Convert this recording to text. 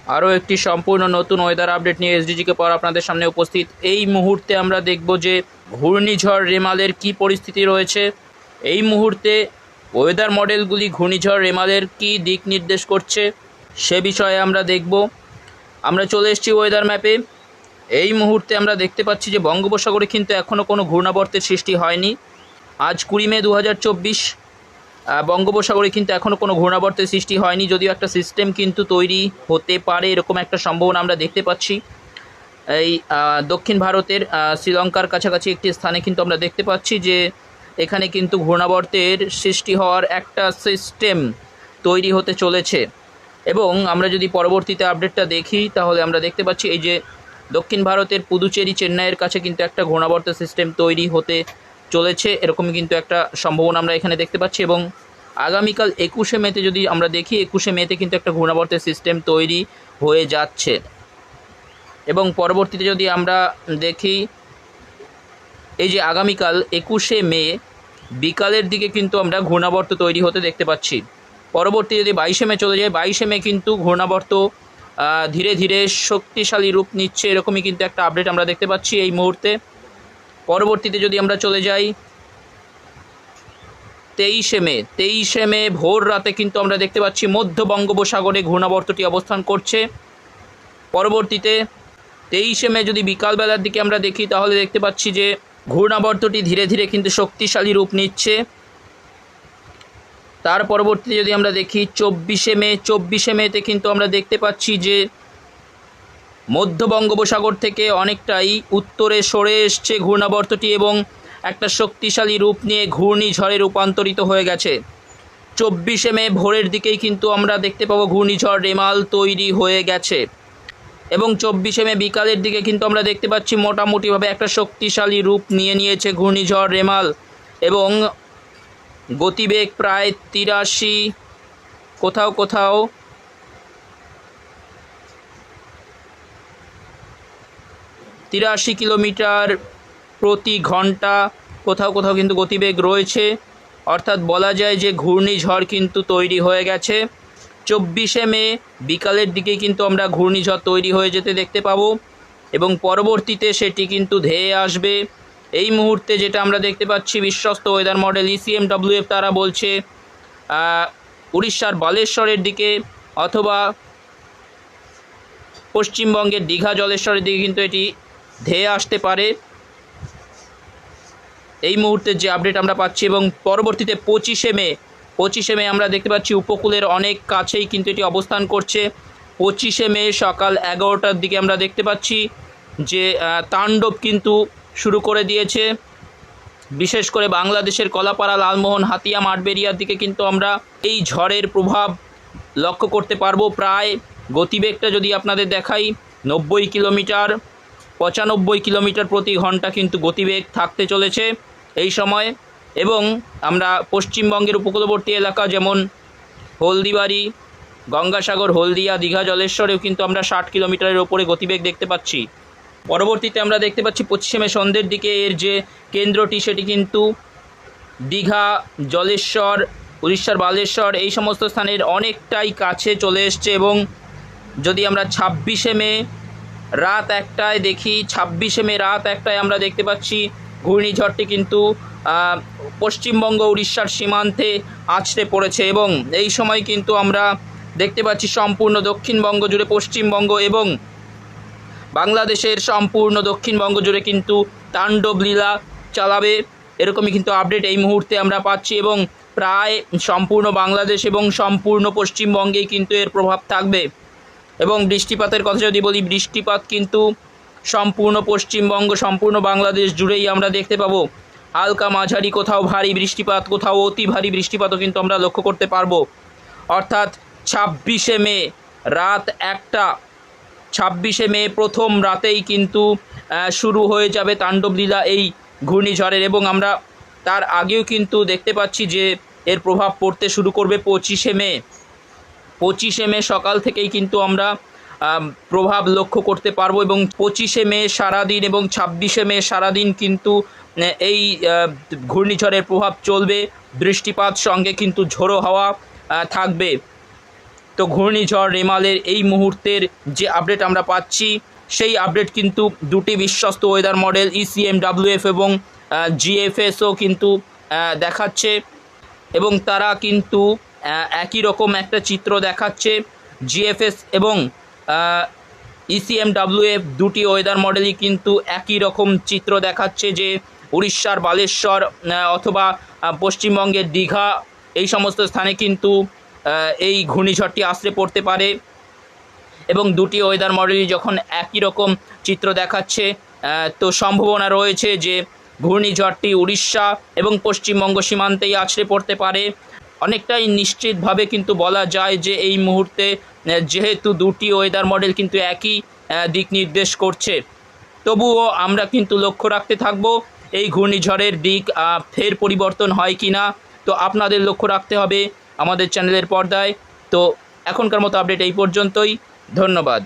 আরও একটি সম্পূর্ণ নতুন ওয়েদার আপডেট নিয়ে এসডিজিকে পর আপনাদের সামনে উপস্থিত। এই মুহূর্তে আমরা দেখব যে ঘূর্ণিঝড় রেমালের কি পরিস্থিতি রয়েছে। এই মুহূর্তে ওয়েদার মডেলগুলি ঘূর্ণিঝড় রেমালের কি দিক নির্দেশ করছে সে বিষয়ে আমরা দেখব। আমরা চলে এসেছি ওয়েদার ম্যাপে। এই মুহূর্তে আমরা দেখতে পাচ্ছি যে বঙ্গোপসাগরে কিন্তু এখনও কোনো ঘূর্ণাবর্তের সৃষ্টি হয়নি। আজ 20 মে 2024। বঙ্গোপসাগরে কিন্তু এখনও কোনো ঘূর্ণাবর্তের সৃষ্টি হয়নি, যদিও একটা সিস্টেম কিন্তু তৈরি হতে পারে এরকম একটা সম্ভাবনা আমরা দেখতে পাচ্ছি। এই দক্ষিণ ভারতের শ্রীলঙ্কার কাছাকাছি একটি স্থানে কিন্তু আমরা দেখতে পাচ্ছি যে এখানে কিন্তু ঘূর্ণাবর্তের সৃষ্টি হওয়ার একটা সিস্টেম তৈরি হতে চলেছে। এবং আমরা যদি পরবর্তীতে আপডেটটা দেখি তাহলে আমরা দেখতে পাচ্ছি এই যে দক্ষিণ ভারতের পুদুচেরি চেন্নাইয়ের কাছে কিন্তু একটা ঘূর্ণাবর্তের সিস্টেম তৈরি হতে চলেছে, এরকমই কিন্তু একটা সম্ভাবনা আমরা এখানে দেখতে পাচ্ছি। এবং আগামীকাল 21শে মেতে যদি আমরা দেখি, 21শে মেতে কিন্তু একটা ঘূর্ণাবর্তের সিস্টেম তৈরি হয়ে যাচ্ছে। এবং পরবর্তীতে যদি আমরা দেখি এই যে আগামীকাল 21শে মে বিকালের দিকে কিন্তু আমরা ঘূর্ণাবর্ত তৈরি হতে দেখতে পাচ্ছি। পরবর্তী যদি 22শে মে চলে যায়, 22শে মে কিন্তু ঘূর্ণাবর্ত ধীরে ধীরে শক্তিশালী রূপ নিচ্ছে, এরকমই কিন্তু একটা আপডেট আমরা দেখতে পাচ্ছি এই মুহূর্তে। পরবর্তীতে যদি আমরা চলে যাই 23শে মে ভোর রাতে কিন্তু আমরা দেখতে পাচ্ছি মধ্য বঙ্গোপসাগরে ঘূর্ণাবর্তটি অবস্থান করছে। পরবর্তীতে 23শে মে যদি বিকালবেলার দিকে আমরা দেখি তাহলে দেখতে পাচ্ছি যে ঘূর্ণাবর্তটি ধীরে ধীরে কিন্তু শক্তিশালী রূপ নিচ্ছে। তার পরবর্তীতে যদি আমরা দেখি 24শে মেতে কিন্তু আমরা দেখতে পাচ্ছি যে মধ্য বঙ্গোপসাগর থেকে অনেকটাই উত্তরে সরে এসছে ঘূর্ণাবর্তটি এবং একটা শক্তিশালী রূপ নিয়ে ঘূর্ণিঝড়ে রূপান্তরিত হয়ে গেছে। 24শে মে ভোরের দিকেই কিন্তু আমরা দেখতে পাবো ঘূর্ণিঝড় রেমাল তৈরি হয়ে গেছে। এবং 24শে মে বিকালের দিকে কিন্তু আমরা দেখতে পাচ্ছি মোটামুটিভাবে একটা শক্তিশালী রূপ নিয়েছে ঘূর্ণিঝড় রেমাল এবং গতিবেগ প্রায় 83, কোথাও কোথাও 83 কিলোমিটার প্রতি ঘন্টা কোথাও কোথাও কিন্তু গতিবেগ রয়েছে। অর্থাৎ বলা যায় যে ঘূর্ণিঝড় কিন্তু তৈরি হয়ে গেছে। 24শে মে বিকালের দিকে কিন্তু আমরা ঘূর্ণিঝড় তৈরি হয়ে যেতে দেখতে পাবো এবং পরবর্তীতে সেটি কিন্তু ধেয়ে আসবে। এই মুহূর্তে যেটা আমরা দেখতে পাচ্ছি বিশ্বস্ত ওয়েদার মডেল ECMWF তারা বলছে উড়িষ্যার বালেশ্বরের দিকে অথবা পশ্চিমবঙ্গের দীঘা জলেশ্বরের দিকে কিন্তু এটি ধেয়ে আসতে পারে এই মুহূর্তে যে আপডেট আমরা পাচ্ছি। এবং পরবর্তীতে 25শে মে আমরা দেখতে পাচ্ছি উপকূলের অনেক কাছেই কিন্তু এটি অবস্থান করছে। 25শে মে সকাল 11টার দিকে আমরা দেখতে পাচ্ছি যে তাণ্ডব কিন্তু শুরু করে দিয়েছে। বিশেষ করে বাংলাদেশের কলাপাড়া, লালমোহন, হাতিয়া, মাঠবেড়িয়ার দিকে কিন্তু আমরা এই ঝড়ের প্রভাব লক্ষ্য করতে পারবো। প্রায় গতিবেগটা যদি আপনাদের দেখাই 90 কিলোমিটার 95 কিলোমিটার প্রতি ঘন্টা কিন্তু গতিবেগ থাকতে চলেছে এই সময়। এবং আমরা পশ্চিমবঙ্গের উপকূলবর্তী এলাকা যেমন হলদিবাড়ি, গঙ্গাসাগর, হলদিয়া, দীঘা জলেশ্বরেও কিন্তু আমরা 60 কিলোমিটারের ওপরে গতিবেগ দেখতে পাচ্ছি। পরবর্তীতে আমরা দেখতে পাচ্ছি 25শে মে সন্ধ্যের দিকে এর যে কেন্দ্রটি সেটি কিন্তু দীঘা, জলেশ্বর, উড়িষ্যার বালেশ্বর এই সমস্ত স্থানের অনেকটাই কাছে চলে এসছে। এবং যদি আমরা 26শে মে রাত 1টায় দেখি, 26শে মে রাত 1টায় আমরা দেখতে পাচ্ছি ঘূর্ণিঝড়টি কিন্তু পশ্চিমবঙ্গ উড়িষ্যার সীমান্তে আছড়ে পড়েছে এবং এই সময় কিন্তু আমরা দেখতে পাচ্ছি সম্পূর্ণ দক্ষিণবঙ্গ জুড়ে, পশ্চিমবঙ্গ এবং বাংলাদেশের সম্পূর্ণ দক্ষিণবঙ্গ জুড়ে কিন্তু তাণ্ডব লীলা চালাবে, এরকমই কিন্তু আপডেট এই মুহূর্তে আমরা পাচ্ছি। এবং প্রায় সম্পূর্ণ বাংলাদেশ এবং সম্পূর্ণ পশ্চিমবঙ্গেই কিন্তু এর প্রভাব থাকবে। এবং বৃষ্টিপাতের কথা যদি বলি, বৃষ্টিপাত কিন্তু সম্পূর্ণ পশ্চিমবঙ্গ, সম্পূর্ণ বাংলাদেশ জুড়েই আমরা দেখতে পাবো। হালকা মাঝারি, কোথাও ভারী বৃষ্টিপাত, কোথাও অতি ভারী বৃষ্টিপাতও কিন্তু আমরা লক্ষ্য করতে পারবো। অর্থাৎ 26শে মে রাত 1টা, 26শে মে প্রথম রাতেই কিন্তু শুরু হয়ে যাবে তাণ্ডবলীলা এই ঘূর্ণিঝড়ের। এবং আমরা তার আগেও কিন্তু দেখতে পাচ্ছি যে এর প্রভাব পড়তে শুরু করবে 25শে মে সকাল থেকেই কিন্তু আমরা প্রভাব লক্ষ্য করতে পারবো। এবং 25শে মে সারাদিন এবং 26শে মে সারাদিন কিন্তু এই ঘূর্ণিঝড়ের প্রভাব চলবে। বৃষ্টিপাত সঙ্গে কিন্তু ঝোড়ো হাওয়া থাকবে। তো ঘূর্ণিঝড় রেমালের এই মুহূর্তের যে আপডেট আমরা পাচ্ছি সেই আপডেট কিন্তু দুটি বিশ্বস্ত ওয়েদার মডেল ECMWF এবং GFSও কিন্তু দেখাচ্ছে, এবং তারা কিন্তু একই রকম একটা চিত্র দেখাচ্ছে। GFS এবং ECMWF দুটি ওয়েদার মডেলই কিন্তু একই রকম চিত্র দেখাচ্ছে যে উড়িষ্যার বালেশ্বর অথবা পশ্চিমবঙ্গের দীঘা এই সমস্ত স্থানে কিন্তু এই ঘূর্ণিঝড়টি আছড়ে পড়তে পারে। এবং দুটি ওয়েদার মডেলই যখন একই রকম চিত্র দেখাচ্ছে, তো সম্ভাবনা রয়েছে যে ঘূর্ণিঝড়টি উড়িষ্যা এবং পশ্চিমবঙ্গ সীমান্তেই আছড়ে পড়তে পারে। অনেকটাই নিশ্চিতভাবে কিন্তু বলা যায় যে এই মুহূর্তে যেহেতু দুটি ওয়েদার মডেল কিন্তু একই দিক নির্দেশ করছে, তবুও আমরা কিন্তু লক্ষ্য রাখতে থাকবো এই ঘূর্ণিঝড়ের দিক ফের পরিবর্তন হয় কি না। তো আপনাদের লক্ষ্য রাখতে হবে আমাদের চ্যানেলের পর্দায়। তো এখনকার মতো আপডেট এই পর্যন্তই। ধন্যবাদ।